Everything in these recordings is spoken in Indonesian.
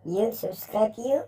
Yuk, subscribe yuk.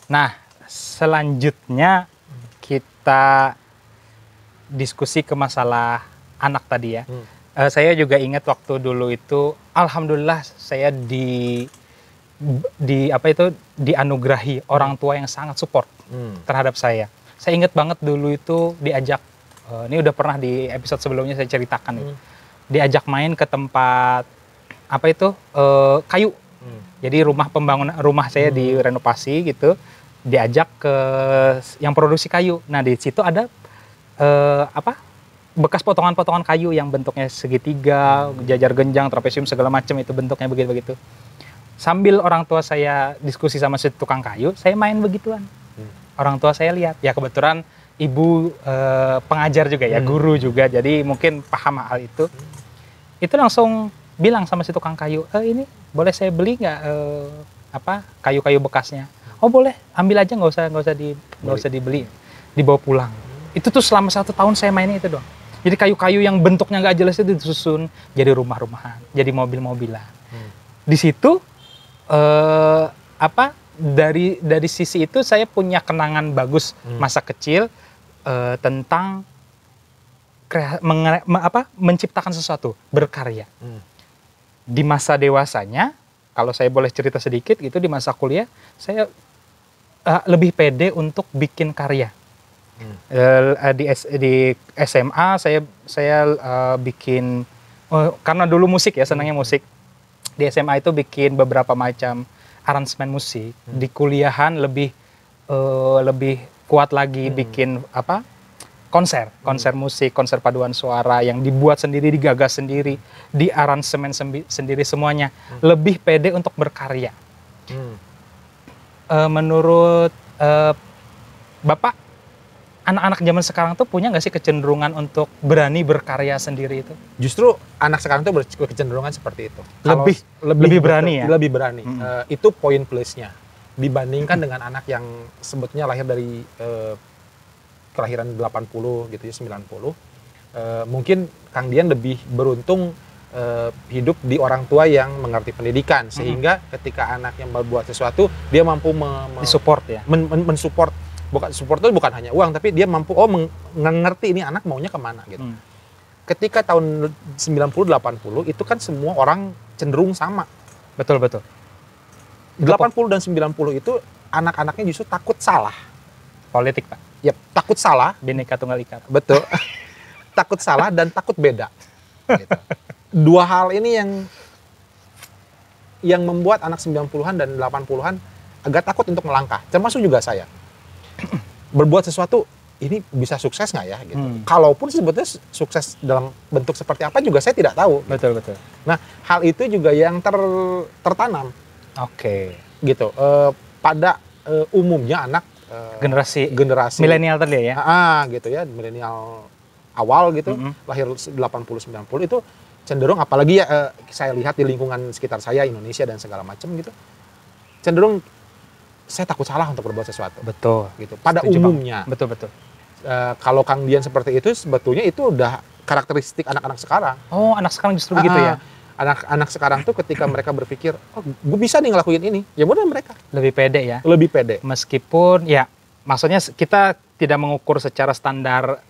Nah, selanjutnya kita diskusi ke masalah anak tadi ya. Saya juga ingat waktu dulu itu, alhamdulillah saya dianugerahi orang tua yang sangat support terhadap saya. Saya ingat banget dulu itu diajak, ini udah pernah di episode sebelumnya saya ceritakan itu, diajak main ke tempat kayu. Jadi rumah saya direnovasi gitu, diajak ke yang produksi kayu. Nah di situ ada bekas potongan-potongan kayu yang bentuknya segitiga, jajar genjang, trapesium segala macam itu bentuknya begitu-begitu. Sambil orang tua saya diskusi sama si tukang kayu, saya main begituan. Orang tua saya lihat, ya kebetulan ibu pengajar juga ya, guru juga, jadi mungkin paham hal itu. Itu langsung bilang sama si tukang kayu, ini boleh saya beli nggak kayu-kayu bekasnya? Oh boleh, ambil aja, nggak usah dibeli, dibawa pulang. Itu tuh selama 1 tahun saya mainnya itu doang. Jadi kayu-kayu yang bentuknya nggak jelas itu disusun jadi rumah-rumahan, jadi mobil-mobilan. Di situ dari sisi itu saya punya kenangan bagus masa kecil tentang menciptakan sesuatu, berkarya. Di masa dewasanya, kalau saya boleh cerita sedikit gitu, di masa kuliah saya lebih pede untuk bikin karya. Di SMA saya bikin, karena dulu musik ya, senangnya musik. Di SMA itu bikin beberapa macam aransemen musik. Di kuliahan lebih kuat lagi bikin konser musik, konser paduan suara yang dibuat sendiri, digagas sendiri, di aransemen sendiri semuanya. Lebih pede untuk berkarya. Menurut Bapak, anak-anak zaman sekarang tuh punya nggak sih kecenderungan untuk berani berkarya sendiri itu? Justru anak sekarang tuh berkecenderungan seperti itu. Lebih berani ya? Lebih berani. Itu poin plusnya. Dibandingkan dengan anak yang sebetulnya lahir dari kelahiran 80 gitu ya, 90. Mungkin Kang Dian lebih beruntung hidup di orang tua yang mengerti pendidikan. Sehingga ketika anaknya berbuat sesuatu, dia mampu disupport ya? mensupport. Support itu bukan hanya uang, tapi dia mampu mengerti ini anak maunya kemana gitu. Ketika tahun 90-80 itu kan semua orang cenderung sama. Betul. 80 dan 90 itu anak-anaknya justru takut salah. Politik Pak? Ya, takut salah. Bhinneka Tunggal Ika. Betul. Takut salah dan takut beda. Gitu. Dua hal ini yang membuat anak 90-an dan 80-an agak takut untuk melangkah. Termasuk juga saya. Berbuat sesuatu ini bisa sukses nggak ya gitu. Kalaupun sebetulnya sukses dalam bentuk seperti apa juga saya tidak tahu. Betul. Nah, hal itu juga yang tertanam. Oke. Gitu. Pada umumnya anak generasi milenial tadi ya. Gitu ya, milenial awal gitu, lahir 80-90 itu cenderung, apalagi ya saya lihat di lingkungan sekitar saya, Indonesia dan segala macam gitu. Cenderung saya takut salah untuk berbuat sesuatu. Betul. Gitu. Pada Setuju umumnya. Betul. Kalau Kang Dian seperti itu, sebetulnya itu udah karakteristik anak-anak sekarang. Oh, anak sekarang justru begitu ya? Anak-anak sekarang tuh ketika mereka berpikir, oh gue bisa nih ngelakuin ini, ya udah mereka. Lebih pede ya? Lebih pede. Meskipun ya, maksudnya kita tidak mengukur secara standar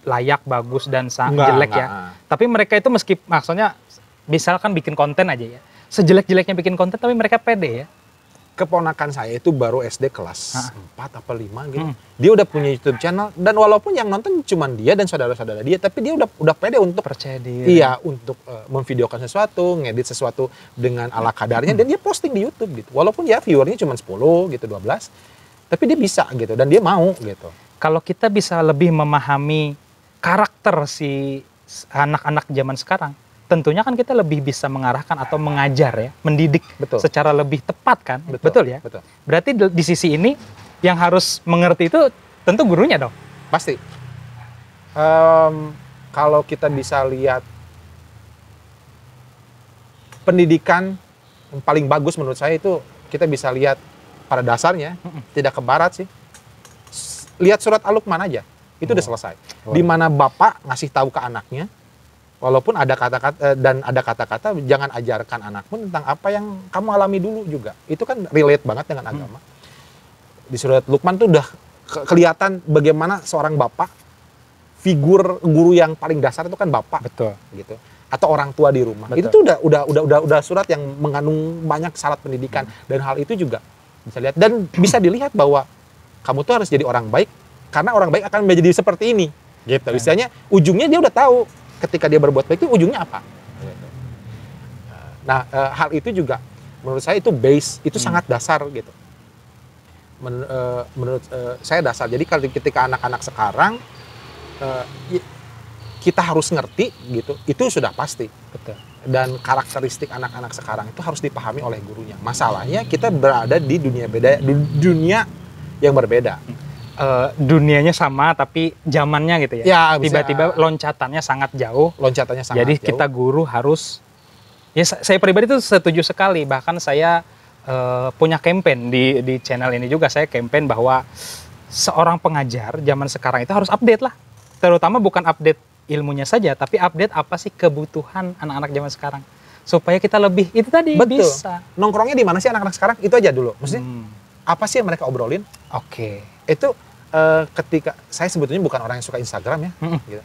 layak, bagus, dan jelek ya. Tapi mereka itu maksudnya misalkan bikin konten aja ya. Sejelek-jeleknya bikin konten, tapi mereka pede ya. Keponakan saya itu baru SD kelas 4 apa 5 gitu. Dia udah punya YouTube channel, dan walaupun yang nonton cuma dia dan saudara-saudara dia, tapi dia udah pede untuk percaya diri. Iya, untuk memvideokan sesuatu, ngedit sesuatu dengan ala kadarnya, dan dia posting di YouTube gitu. Walaupun ya viewernya cuma 10 gitu, 12. Tapi dia bisa gitu, dan dia mau gitu. Kalau kita bisa lebih memahami karakter si anak-anak zaman sekarang, tentunya kan kita lebih bisa mengarahkan atau mengajar ya, mendidik secara lebih tepat kan? Betul ya? Betul. Berarti di sisi ini yang harus mengerti itu tentu gurunya dong? Pasti. Kalau kita bisa lihat pendidikan yang paling bagus menurut saya itu kita bisa lihat pada dasarnya, tidak ke barat sih. Lihat surat Al-Luqman aja, itu udah selesai. Di mana bapak ngasih tahu ke anaknya, walaupun ada kata-kata dan ada kata-kata, jangan ajarkan anakmu tentang apa yang kamu alami dulu juga. Itu kan relate banget dengan agama. Di surat Luqman tuh udah kelihatan bagaimana seorang bapak, figur guru yang paling dasar itu kan bapak. Betul. Gitu. Atau orang tua di rumah. Betul. Itu tuh udah surat yang mengandung banyak syarat pendidikan, dan hal itu juga bisa lihat dan bisa dilihat bahwa kamu tuh harus jadi orang baik karena orang baik akan menjadi seperti ini. Gitu. Istilahnya ujungnya dia udah tahu ketika dia berbuat baik itu ujungnya apa. Gitu. Nah, hal itu juga menurut saya itu base, itu sangat dasar gitu. Menurut saya dasar. Jadi ketika anak-anak sekarang kita harus ngerti gitu, itu sudah pasti. Betul. Dan karakteristik anak-anak sekarang itu harus dipahami oleh gurunya. Masalahnya kita berada di dunia yang berbeda. Dunianya sama tapi zamannya gitu ya. Ya, tiba-tiba loncatannya sangat jauh. Loncatannya sangat Jadi jauh. kita guru harus, ya saya pribadi itu setuju sekali. Bahkan saya punya campaign di channel ini juga, saya campaign bahwa seorang pengajar zaman sekarang itu harus update lah. Terutama bukan update ilmunya saja, tapi update apa sih kebutuhan anak-anak zaman sekarang. Supaya kita lebih, itu tadi Betul. bisa. Nongkrongnya di mana sih anak-anak sekarang? Itu aja dulu. Maksudnya apa sih yang mereka obrolin? Oke. Itu ketika saya sebetulnya bukan orang yang suka Instagram ya. Gitu.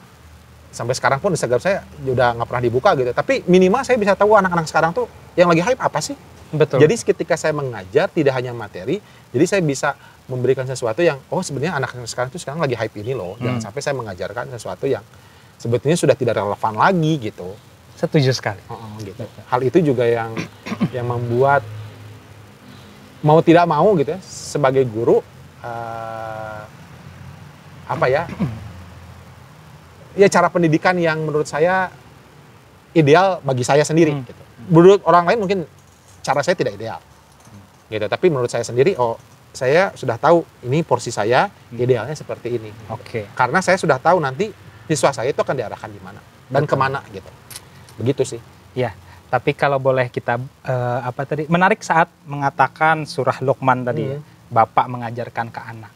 Sampai sekarang pun Instagram saya udah nggak pernah dibuka gitu. Tapi minimal saya bisa tahu anak-anak sekarang tuh yang lagi hype apa sih. Betul. Jadi ketika saya mengajar tidak hanya materi, jadi saya bisa memberikan sesuatu yang sebenarnya anak-anak sekarang tuh sekarang lagi hype ini loh. Jangan sampai saya mengajarkan sesuatu yang sebetulnya sudah tidak relevan lagi gitu. Setuju sekali. Gitu. Hal itu juga yang membuat mau tidak mau gitu ya, sebagai guru ya cara pendidikan yang menurut saya ideal bagi saya sendiri gitu. Menurut orang lain mungkin cara saya tidak ideal. Gitu. Tapi menurut saya sendiri saya sudah tahu ini porsi saya idealnya seperti ini. Oke. Karena saya sudah tahu nanti siswa saya itu akan diarahkan di mana dan kemana gitu. Begitu sih. Ya, tapi kalau boleh kita menarik saat mengatakan surah Luqman tadi ya, bapak mengajarkan ke anak.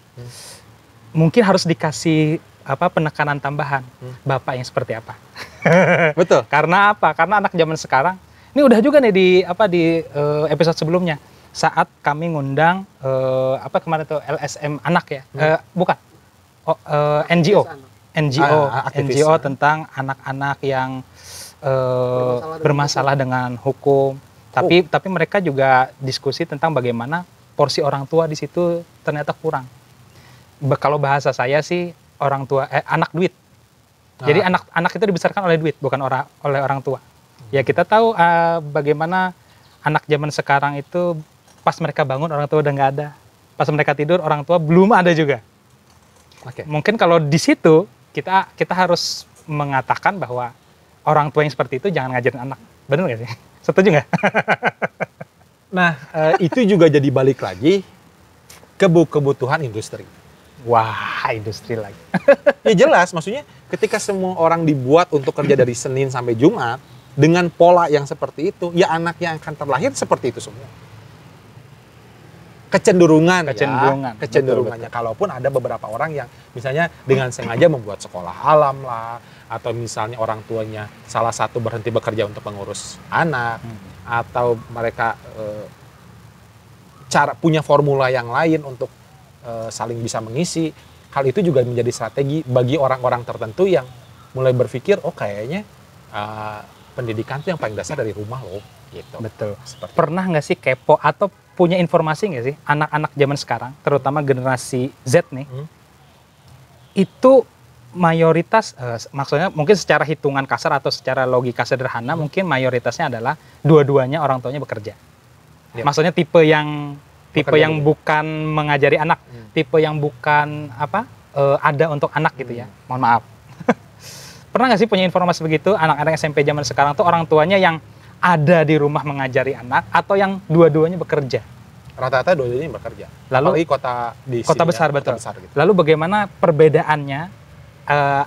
Mungkin harus dikasih penekanan tambahan. Bapak yang seperti apa? Betul. Karena apa? Karena anak zaman sekarang ini udah juga nih di episode sebelumnya saat kami ngundang kemarin tuh LSM anak ya. Bukan. NGO tentang anak-anak yang bermasalah dengan hukum. Tapi mereka juga diskusi tentang bagaimana porsi orang tua di situ ternyata kurang. Kalau bahasa saya sih anak duit. Jadi anak itu dibesarkan oleh duit, bukan oleh orang tua. Ya kita tahu bagaimana anak zaman sekarang itu pas mereka bangun orang tua udah nggak ada. Pas mereka tidur orang tua belum ada juga. Okay. Mungkin kalau di situ kita harus mengatakan bahwa orang tua yang seperti itu jangan ngajarin anak. Benar nggak sih? Setuju nggak? Nah, itu juga jadi balik lagi ke kebutuhan industri. Wah, industri lagi. Ya jelas, maksudnya ketika semua orang dibuat untuk kerja dari Senin sampai Jumat dengan pola yang seperti itu, ya anak yang akan terlahir seperti itu semua. Kecenderungannya. Betul. Kalaupun ada beberapa orang yang misalnya dengan sengaja membuat sekolah alam lah, atau misalnya orang tuanya salah satu berhenti bekerja untuk mengurus anak, atau mereka punya formula yang lain untuk saling bisa mengisi. Hal itu juga menjadi strategi bagi orang-orang tertentu yang mulai berpikir, kayaknya pendidikan itu yang paling dasar dari rumah loh. Gitu. Betul. Pernah nggak sih kepo atau punya informasi nggak sih anak-anak zaman sekarang, terutama generasi Z nih, itu mayoritas, maksudnya mungkin secara hitungan kasar atau secara logika sederhana, mungkin mayoritasnya adalah dua-duanya orang tuanya bekerja. Ya. Maksudnya tipe yang bukan mengajari anak, tipe yang bukan ada untuk anak gitu ya. Mohon maaf. Pernah nggak sih punya informasi begitu, anak-anak SMP zaman sekarang tuh orang tuanya yang ada di rumah mengajari anak atau yang dua-duanya bekerja? Rata-rata dua-duanya bekerja. Lalu apalagi kota besar, betul. Kota besar gitu. Lalu bagaimana perbedaannya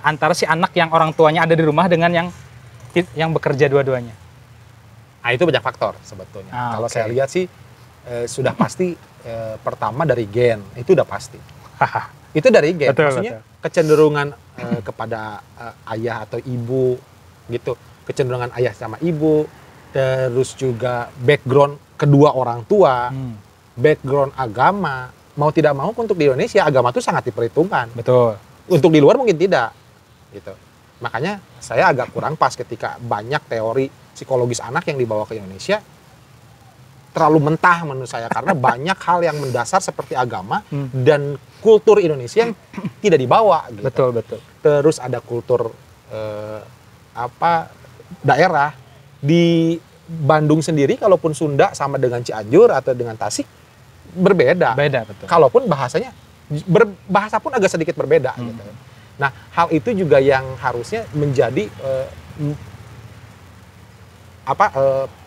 antara si anak yang orang tuanya ada di rumah dengan yang bekerja dua-duanya? Nah, itu banyak faktor sebetulnya. Kalau saya lihat sih sudah pasti pertama dari gen, itu udah pasti. Itu dari gen, betul, maksudnya kecenderungan kepada ayah atau ibu gitu, kecenderungan ayah sama ibu, terus juga background kedua orang tua, background agama, mau tidak mau untuk di Indonesia agama itu sangat diperhitungkan. Betul. Untuk di luar mungkin tidak, gitu. Makanya saya agak kurang pas ketika banyak teori psikologis anak yang dibawa ke Indonesia terlalu mentah menurut saya, karena banyak hal yang mendasar seperti agama dan kultur Indonesia yang tidak dibawa. Gitu. Betul, betul. Terus ada kultur daerah di Bandung sendiri, kalaupun Sunda sama dengan Cianjur atau dengan Tasik berbeda. Beda, betul. Kalaupun bahasanya bahasa pun agak sedikit berbeda. Gitu. Nah, hal itu juga yang harusnya menjadi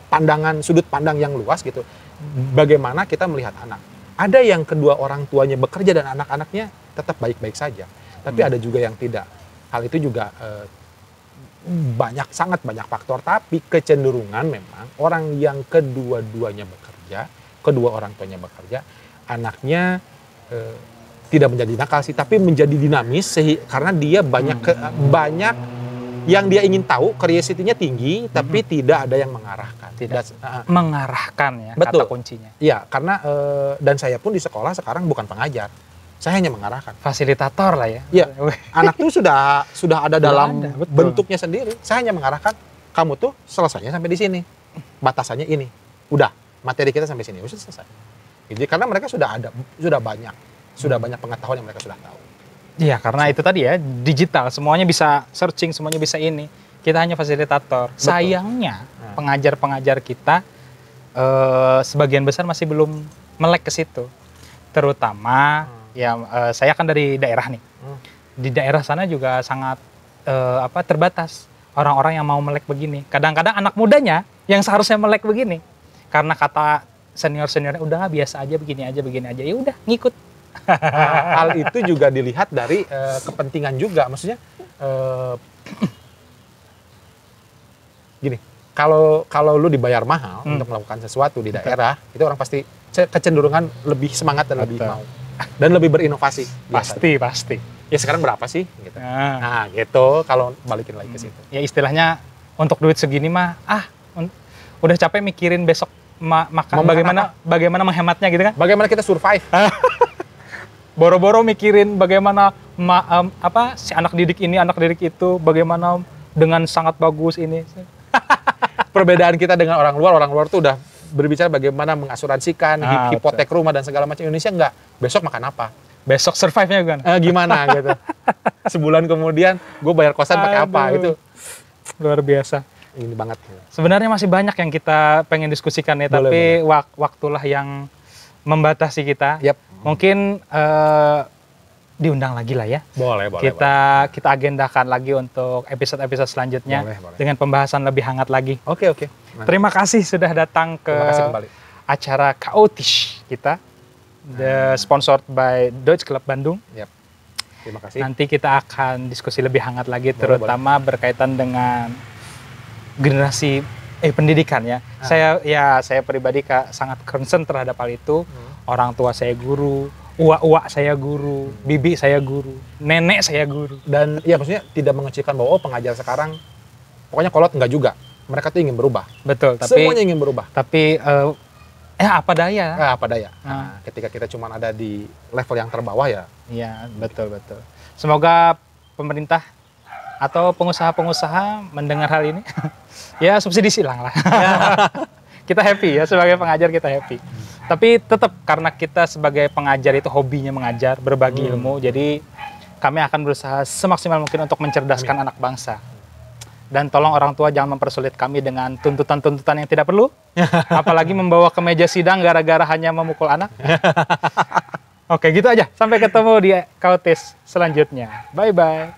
pandangan, sudut pandang yang luas gitu. Bagaimana kita melihat anak. Ada yang kedua orang tuanya bekerja dan anak-anaknya tetap baik-baik saja. Tapi ada juga yang tidak. Hal itu juga sangat banyak faktor. Tapi kecenderungan memang orang yang kedua-duanya bekerja, kedua orang tuanya bekerja, anaknya tidak menjadi nakal sih, tapi menjadi dinamis karena dia banyak yang dia ingin tahu, curiosity-nya tinggi, tapi tidak ada yang mengarahkan. Mengarahkan ya, betul. Kata kuncinya. Iya, karena dan saya pun di sekolah sekarang bukan pengajar, saya hanya mengarahkan. Fasilitator lah ya. Iya, anak tuh sudah ada dalam betul. bentuknya sendiri. Saya hanya mengarahkan, kamu tuh selesainya sampai di sini, batasannya ini, udah materi kita sampai sini, sudah selesai. Jadi karena mereka sudah banyak pengetahuan yang mereka sudah tahu. Iya, karena itu tadi ya, digital, semuanya bisa searching, semuanya bisa ini. Kita hanya fasilitator. Betul. Sayangnya, pengajar-pengajar kita sebagian besar masih belum melek ke situ. Terutama, saya kan dari daerah nih. Di daerah sana juga sangat terbatas orang-orang yang mau melek begini. Kadang-kadang anak mudanya yang seharusnya melek begini. Karena kata senior-seniornya, udah biasa aja, begini aja, ya udah ngikut. Hal itu juga dilihat dari kepentingan juga, maksudnya gini, kalau lu dibayar mahal untuk melakukan sesuatu di daerah, itu orang pasti kecenderungan lebih semangat dan lebih mau dan lebih berinovasi. Pasti. Ya sekarang berapa sih? Gitu. Nah, gitu. Kalau balikin lagi ke situ. Ya istilahnya untuk duit segini mah, udah capek mikirin besok makan bagaimana menghematnya gitu kan? Bagaimana kita survive? Boro-boro mikirin bagaimana si anak didik ini, anak didik itu, bagaimana dengan sangat bagus ini. Perbedaan kita dengan orang luar tuh udah berbicara bagaimana mengasuransikan, hipotek rumah dan segala macam. Indonesia enggak, besok makan apa? Besok survive-nya kan? Gimana gitu. Sebulan kemudian gue bayar kosan pakai apa gitu. Luar biasa. Ini banget. Sebenarnya masih banyak yang kita pengen diskusikan ya, tapi waktulah yang membatasi kita. Mungkin diundang lagi lah ya. Boleh. Kita agendakan lagi untuk episode-episode selanjutnya. Boleh. Dengan pembahasan lebih hangat lagi. Oke. Terima kasih sudah datang ke acara Chaotisch kita. Sponsored by Deutsche Club Bandung. Terima kasih. Nanti kita akan diskusi lebih hangat lagi, terutama berkaitan dengan generasi pendidikan ya. Saya pribadi sangat concern terhadap hal itu. Orang tua saya guru, uak saya guru, bibi saya guru, nenek saya guru. Dan ya maksudnya tidak mengecilkan bahwa pengajar sekarang pokoknya kolot enggak juga. Mereka tuh ingin berubah. Betul, semuanya ingin berubah. Tapi apa daya? Apa daya. Nah, ketika kita cuma ada di level yang terbawah ya. Iya, betul. Semoga pemerintah atau pengusaha-pengusaha mendengar hal ini. Ya subsidi silang lah. Kita happy ya, sebagai pengajar kita happy. Tapi tetap karena kita sebagai pengajar itu hobinya mengajar, berbagi ilmu, jadi kami akan berusaha semaksimal mungkin untuk mencerdaskan anak bangsa. Dan tolong orang tua jangan mempersulit kami dengan tuntutan-tuntutan yang tidak perlu, apalagi membawa ke meja sidang gara-gara hanya memukul anak. Oke, gitu aja. Sampai ketemu di Chaotisch selanjutnya. Bye-bye.